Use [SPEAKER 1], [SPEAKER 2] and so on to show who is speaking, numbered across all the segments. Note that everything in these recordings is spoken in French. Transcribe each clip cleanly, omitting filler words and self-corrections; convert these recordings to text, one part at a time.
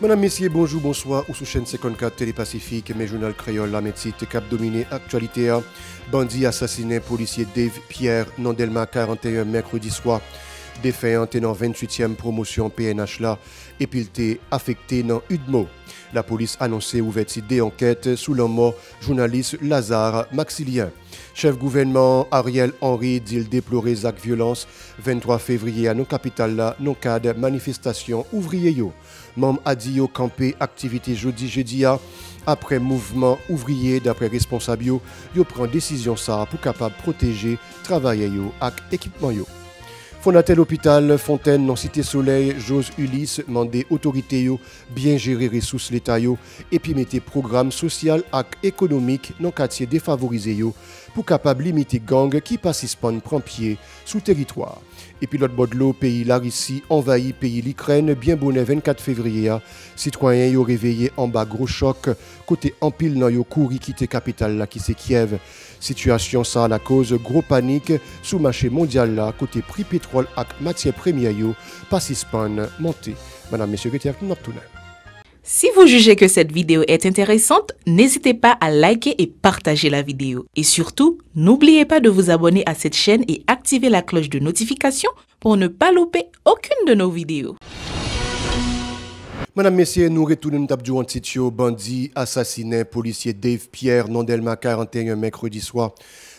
[SPEAKER 1] Madame, messieurs, bonjour, bonsoir, ou sous chaîne 54 Télépacifique, mes journal créole, la médecine, cap dominé, actualité, bandit assassiné, policier Dave Pierre, Nandelma 41, mercredi soir, défait tenant 28e promotion PNH là, et puis il affecté dans Udmo. La police annoncé ouverture d'enquête sous la mort journaliste Lazare Maxilien. Chef gouvernement Ariel Henry dit déplorer les actes de violence 23 février à nos capitales là, non cadre manifestation ouvrier yo. Membre a dit yo campé activité jeudi après mouvement ouvrier d'après responsable yo prend décision ça pour capable protéger travailleurs yo ak équipement yo. Fondateur l'hôpital Fontaine dans Cité Soleil, Jose Ulysse mandé autorité yo bien gérer ressources l'État yo et puis mettre programme social et économique dans quartier défavorisé yo pour capable limiter gang qui participent prend pied sous territoire. Et puis l'autre bord de l'eau, pays la Russie envahi pays l'Ukraine bien bonnet 24 février. Citoyens yo réveillé en bas gros choc côté empile dans yo couri quitter capitale là qui c'est Kiev. Situation ça la cause gros panique sous marché mondial là côté prix pétrole et matières premières yo participant monté. Madame monsieur Guettier nous retourne.
[SPEAKER 2] Si vous jugez que cette vidéo est intéressante, n'hésitez pas à liker et partager la vidéo. Et surtout, n'oubliez pas de vous abonner à cette chaîne et activer la cloche de notification pour ne pas louper aucune de nos vidéos.
[SPEAKER 1] Madame, messieurs, nous retournons à un titre bandit assassiné policier Dave Pierre, Nandelma 41 mercredi soir.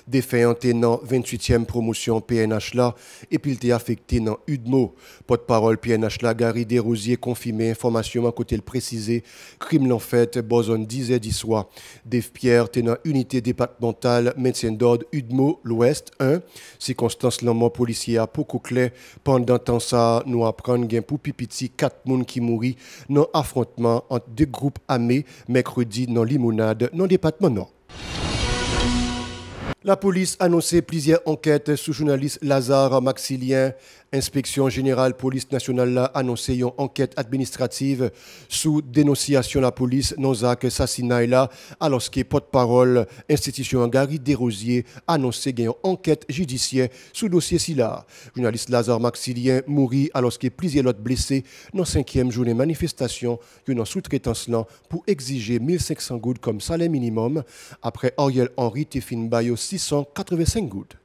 [SPEAKER 1] Défait tenant 28e promotion PNH là, et puis il était affecté dans Udmo. Porte-parole PNH là, Gary Desrosiers confirmé information à côté le précisé, crime l'en fait, boson 10h du soir. Dave Pierre tenant unité départementale, maintien d'ordre Udmo, l'Ouest 1. Circonstance l'homme policier à beaucoup clair. Pendant temps ça, nous apprenons gain pour pipiti 4 personnes qui mourent dans affrontement entre deux groupes armés mercredi dans Limonade, dans le département Nord. La police a annoncé plusieurs enquêtes sous journaliste Lazare Maxilien. Inspection générale police nationale a annoncé une enquête administrative sous dénonciation de la police non assassinat là alors que porte-parole institution Gary Desrosiers a annoncé une enquête judiciaire sous dossier là. Journaliste Lazare Maxilien mourit alors que plusieurs autres blessés dans 5e journée manifestation une sous-traitance là pour exiger 1500 gouttes comme salaire minimum après Ariel Henry Tefin Bayo 685 gouttes.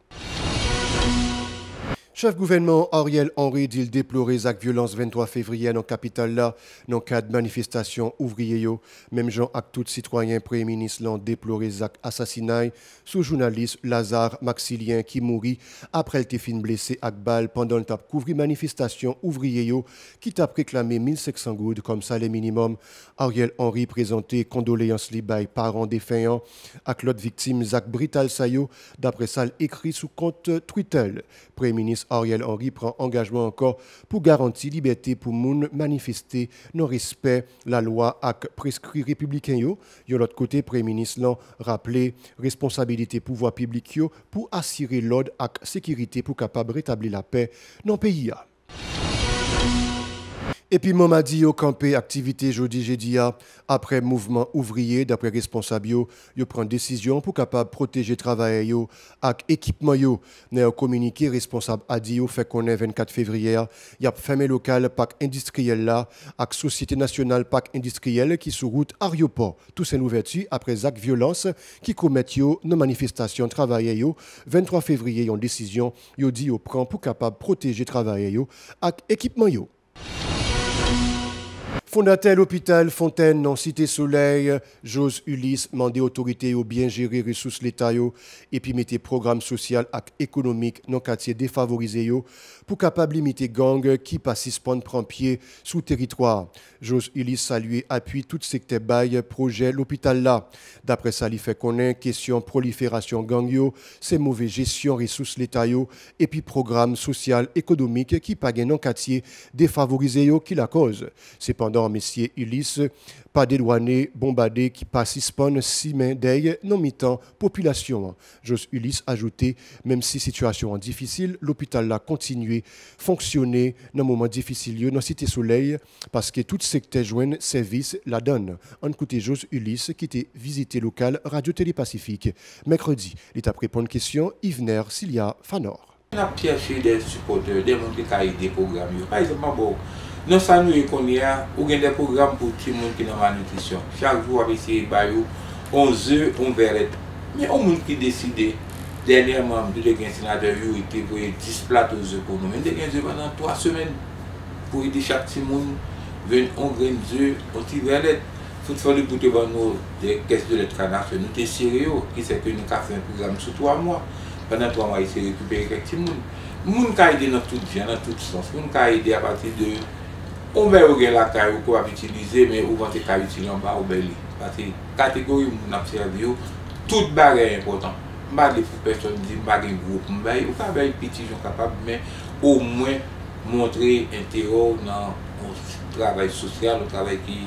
[SPEAKER 1] Chef gouvernement Ariel Henry dit déplorer les actes de violence 23 février dans la capitale là, dans le cadre de manifestation ouvrier yo. Même gens avec tout citoyen premier ministre l'ont déploré les actes assassinats sous journaliste Lazare Maxilien qui mourit après le fin blessé à balle pendant le tap couvrir manifestation ouvrier yo qui t'a réclamé 1500 gouttes comme salaire minimum. Ariel Henry présenté condoléances li bay parents défaillants avec l'autre victime Zach Brital Sayo d'après ça écrit sous compte Twitter. Premier ministre Ariel Henry prend engagement encore pour garantir liberté pour moun manifester non respect la loi ak prescrit républicain yo. De l'autre côté, Premier ministre l'a rappelé responsabilité pouvoir public yo pour assurer l'ordre ak sécurité pour capable rétablir la paix dans le pays. Et puis, Mom a dit au campé activité jeudi après mouvement ouvrier, d'après responsable, yo prend décision pour capable protéger travail yo ak équipement yo. Dans communiqué responsable a dit fait qu'on est 24 février, y a fermé local parc industriel là ak Société nationale parc industriel qui sous route aéroport. Tout c'est ouverture après actes violence qui commettent yo dans manifestation travail yo 23 février yon décision yo dit yo prend pour capable protéger travail yo ak équipement yo. Fondateur l'hôpital Fontaine dans Cité Soleil, Jose Ulysse mandé autorité au bien gérer ressources l'État et puis mettre programme social et économique dans quartier défavorisé yo pour capable limiter gang qui participent prend pied sous territoire. Jose Ulysse salue appuie tout secteur bail projet l'hôpital là. D'après ça il fait connaître question prolifération gang yo, c'est mauvaise gestion ressources l'État et puis programme social économique qui pas dans quartier défavorisé yo qui la cause. Cependant Messieurs Ulysse, pas dédouané, bombardé qui participent 6 mains d'ail non mi-temps population. Jose Ulysse ajouté, même si situation est difficile, l'hôpital là continué fonctionner dans un moment difficile dans Cité Soleil parce que tout secteur joint service la donne. On écoute Jose Ulysse qui était visité local Radio Télépacifique mercredi. Il a répondu une question Yvener Cilia Fanor.
[SPEAKER 3] On a cherché des supporters, des gens qui ont des programmes. Par exemple, Non, ça nous connaît, ou bien des programmes pour tout le monde qui est dans la malnutrition. Chaque jour, on va essayer de faire 11 œufs, on verrait. Mais au monde qui décide, dernièrement, de un sénateur qui était pour 10 plateaux d'œufs pour nous. Mais de œufs pendant 3 semaines pour aider chaque petit monde, 20 grains d'œufs, on tire verlet. Il faut faire pour nous des caisses de lettres canards, nous des céréaux, qui c'est que nous avons fait un programme sur 3 mois. Pendant 3 mois, il s'est récupéré quelques petits monde. Moun ka aidé dans tout genre, dans tout sens. Moun ka aidé à partir de on va regarder la caille ou quoi utiliser, mais on va te utiliser en bas au belli. Parce que catégorie moun a servi, toute bagarre est important. Pas de personne dit pas de groupe, mais ou pas de petits gens capables, mais au moins montrer intérêt dans le travail social, le travail qui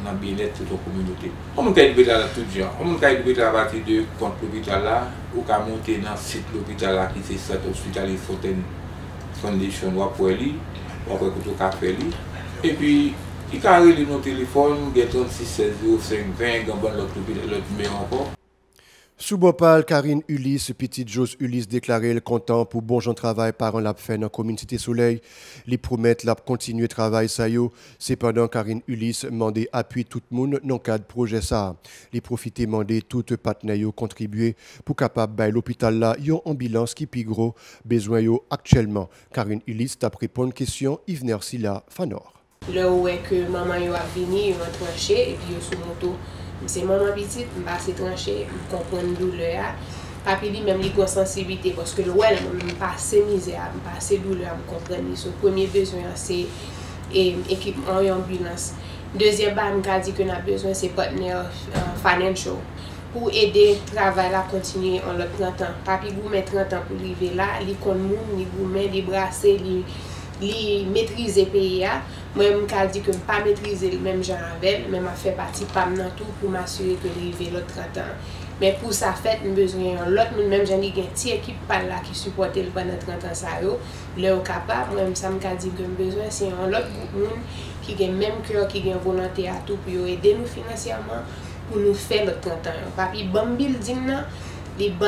[SPEAKER 3] dans le bien-être de la communauté. On peut être dans tout genre. On peut être à partir de contre l'hôpital là, ou qu'à monter dans le site de l'hôpital là, qui c'est cet hospital Fontaine Foundation ou après lui, ou après que tu as fait lui. Et puis, il a réglé nos téléphones, il y a 36 16 05 20, il y a l'autre numéro encore.
[SPEAKER 1] Sous Bopal, Karine Ulysse, petite Jose Ulysse déclaré le content pour bon genre travail par un lap fait dans la commune Cité Soleil. Les promettent lap continuer travail ça yo. Cependant, Karine Ulysse mandé appui tout le monde dans le cadre projet ça. Les profiter mandé tout partenaires contribuer pour capable bailler l'hôpital là yon ambulance qui pi gros besoin yo actuellement. Karine Ulysse t'a répondu question Yvner Silla Fanor.
[SPEAKER 4] Là où est que maman yo a venu, yo a tranché et puis yo sous moto. C'est maman petite, je passe tranché, je comprends la douleur. Papi dit même il a sensibilité parce que le ouais, je passe misère, je passe douleur, je comprends. Son premier besoin c'est équipement en ambulance. Deuxième je dit que nous avons besoin c'est partenaire financial pour aider le travail à continuer en le 30 ans. Papi vous met 30 ans pour arriver là, il connaît moun, il vous met les brasser, il maîtriser pays. Moi, je dis que je ne pas maîtriser le même genre avec, mais je fais partie de tout pour m'assurer que je l'autre 30 ans. Mais pour ça, j'ai besoin de l'autre, même j'ai une petite équipe là qui supporte pendant 30 ans. Ça, là, capable, moi, ça me dit que j'ai besoin c'est un autre groupe qui a le même cœur, qui a une volonté à tout pour aider nous financièrement pour nous faire l'autre 30 ans. Papi, bon building, les bons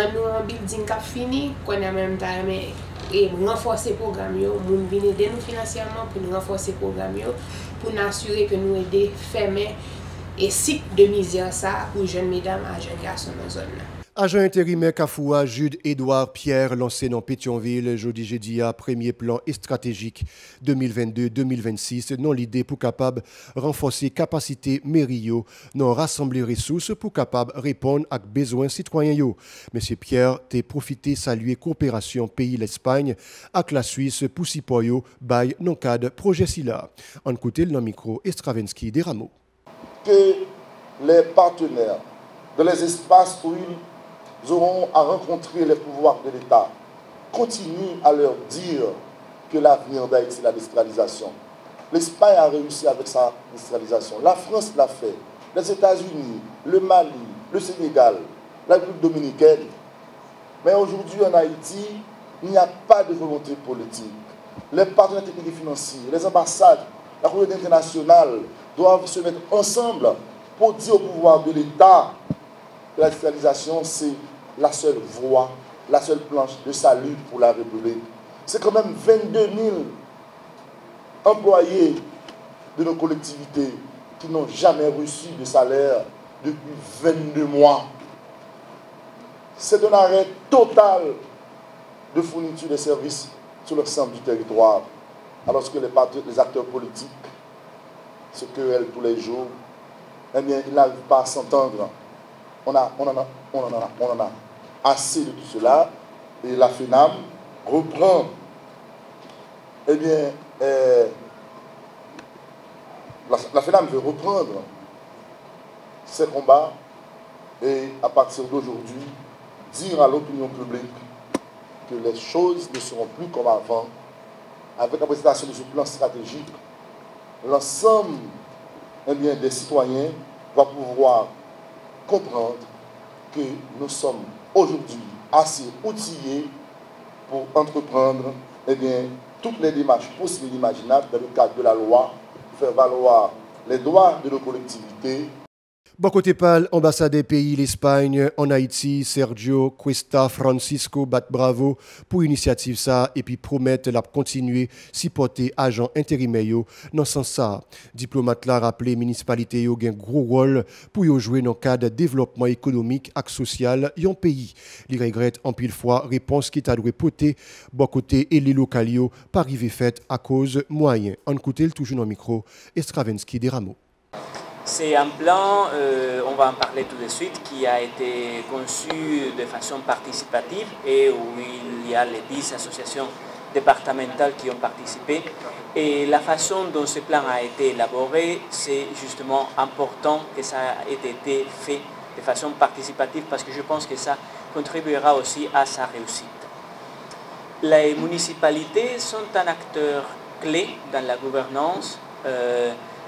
[SPEAKER 4] building qui fini, qu'on a même temps. Et renforcer le programme, nous venons aider nous financièrement pour nous renforcer le programme, pour nous assurer que nous aidons fermer et cycle de misère ça pour jeunes mesdames et jeunes garçons dans la zone.
[SPEAKER 1] Agent intérimaire Kafoua, Jude Édouard Pierre, lancé dans Pétionville, jeudi à premier plan et stratégique 2022-2026, dans l'idée pour capable renforcer capacité mairie, non rassembler ressources pour capable répondre à besoins citoyens. Monsieur Pierre, t'es profité saluer coopération pays l'Espagne avec la Suisse pour Sipoyo, bail non cadre projet Silla. En côté le micro Estravensky des Rameaux.
[SPEAKER 5] Que les partenaires de les espaces où ils auront à rencontrer les pouvoirs de l'État continuent à leur dire que l'avenir d'Haïti, c'est la décentralisation. L'Espagne a réussi avec sa décentralisation. La France l'a fait. Les États-Unis, le Mali, le Sénégal, la République dominicaine. Mais aujourd'hui en Haïti, il n'y a pas de volonté politique. Les partenaires techniques et financiers, les ambassades, la communauté internationale doivent se mettre ensemble pour dire au pouvoir de l'État que la décentralisation, c'est la seule voie, la seule planche de salut pour la République. C'est quand même 22 000 employés de nos collectivités qui n'ont jamais reçu de salaire depuis 22 mois. C'est un arrêt total de fourniture de services sur l'ensemble du territoire. Alors que les acteurs politiques, ce qu'elles tous les jours, eh bien, ils n'arrivent pas à s'entendre. On en a assez de tout cela. Et la FENAM reprend, eh bien, la FENAM veut reprendre ces combats et à partir d'aujourd'hui, dire à l'opinion publique que les choses ne seront plus comme avant. Avec la présentation de ce plan stratégique, l'ensemble des citoyens va pouvoir comprendre que nous sommes aujourd'hui assez outillés pour entreprendre toutes les démarches possibles et imaginables dans le cadre de la loi, faire valoir les droits de nos collectivités.
[SPEAKER 1] Bon côté pal, ambassadeur pays l'Espagne en Haïti, Sergio Cuesta Francisco bat bravo pour l'initiative ça et puis promettre la continuer supporter agents intérimaires dans ce sens ça. Diplomate là rappelé municipalité yo gen gros rôle pour yo jouer dans cadre développement économique et social yon pays. Il regrette en pile fois réponse qui t'a dû porter bon côté et les locaux yo pas arrivé fait à cause moyen. On écoute toujours dans micro Estravensky des Rameaux.
[SPEAKER 6] C'est un plan, on va en parler tout de suite, qui a été conçu de façon participative et où il y a les 10 associations départementales qui ont participé. Et la façon dont ce plan a été élaboré, c'est justement important que ça ait été fait de façon participative parce que je pense que ça contribuera aussi à sa réussite. Les municipalités sont un acteur clé dans la gouvernance.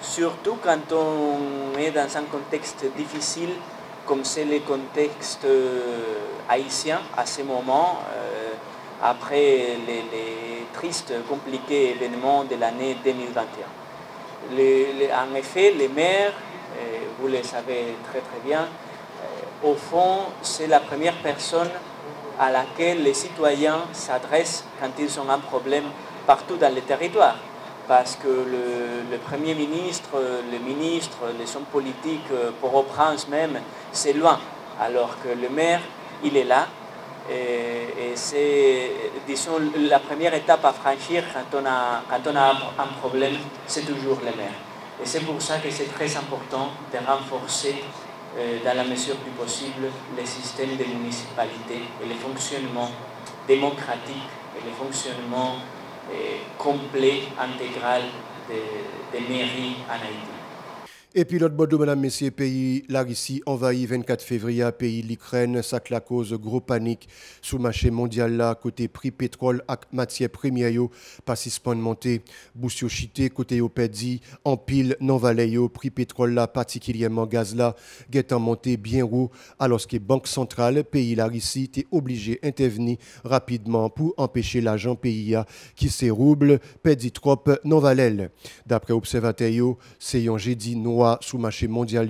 [SPEAKER 6] Surtout quand on est dans un contexte difficile comme c'est le contexte haïtien à ce moment, après les tristes, compliqués événements de l'année 2021. En effet, les maires, vous le savez très bien, au fond, c'est la première personne à laquelle les citoyens s'adressent quand ils ont un problème partout dans le territoire. Parce que le Premier ministre, le ministre, les hommes politiques, Port-au-Prince même, c'est loin. Alors que le maire, il est là. Et c'est, disons, la première étape à franchir quand on a un problème, c'est toujours le maire. Et c'est pour ça que c'est très important de renforcer, dans la mesure du possible, les systèmes de municipalité et le fonctionnement démocratique et le fonctionnement complet, intégral des mairies en Haïti.
[SPEAKER 1] Et puis l'autre bord, madame, messieurs, pays, la Russie envahit 24 février, pays l'Ukraine, ça la cause gros panique sous le marché mondial là, côté prix pétrole et matières premières, pas suspend monter, bousio chité, côté yo perdi, en pile, non valé prix pétrole là, particulièrement gaz là, guettant monté bien haut, alors que Banque centrale, pays la Russie, était obligé d'intervenir rapidement pour empêcher l'argent pays qui se rouble, perdi trop, non valé. D'après observateur, c'est un jeudi noir sous marché mondial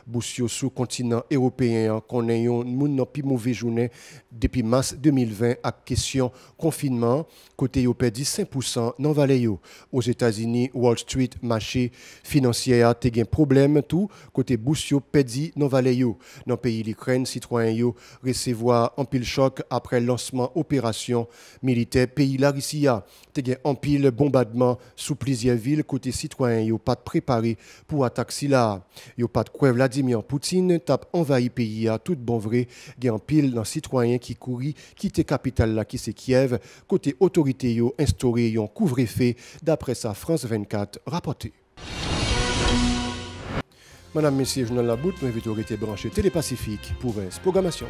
[SPEAKER 1] bousio sous continent européen qu'on ait une plus mauvaise journée depuis mars 2020 à question confinement côté yo perdu 5% non valé aux États-Unis Wall Street marché financier a te gen problème tout côté bousio perdu non valé dans pays l'Ukraine citoyen yo recevoir en pile choc après lancement opération militaire pays la Russie te gen en pile bombardement sous plusieurs villes côté citoyen yo pas préparé pour attaquer si là, yo pas de quoi Vladimir Poutine tape envahi pays à tout bon vrai, gen en pile dans citoyens qui couri quitter capitale là qui c'est Kiev, côté autorité yo instauré yon couvre-feu d'après ça France 24 rapporté. Madame messieurs, journal La Boute, m'invite à rester branché Télépacifique pour cette programmation.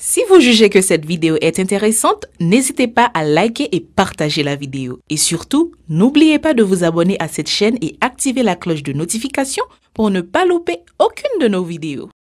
[SPEAKER 2] Si vous jugez que cette vidéo est intéressante, n'hésitez pas à liker et partager la vidéo. Et surtout, n'oubliez pas de vous abonner à cette chaîne et activer la cloche de notification pour ne pas louper aucune de nos vidéos.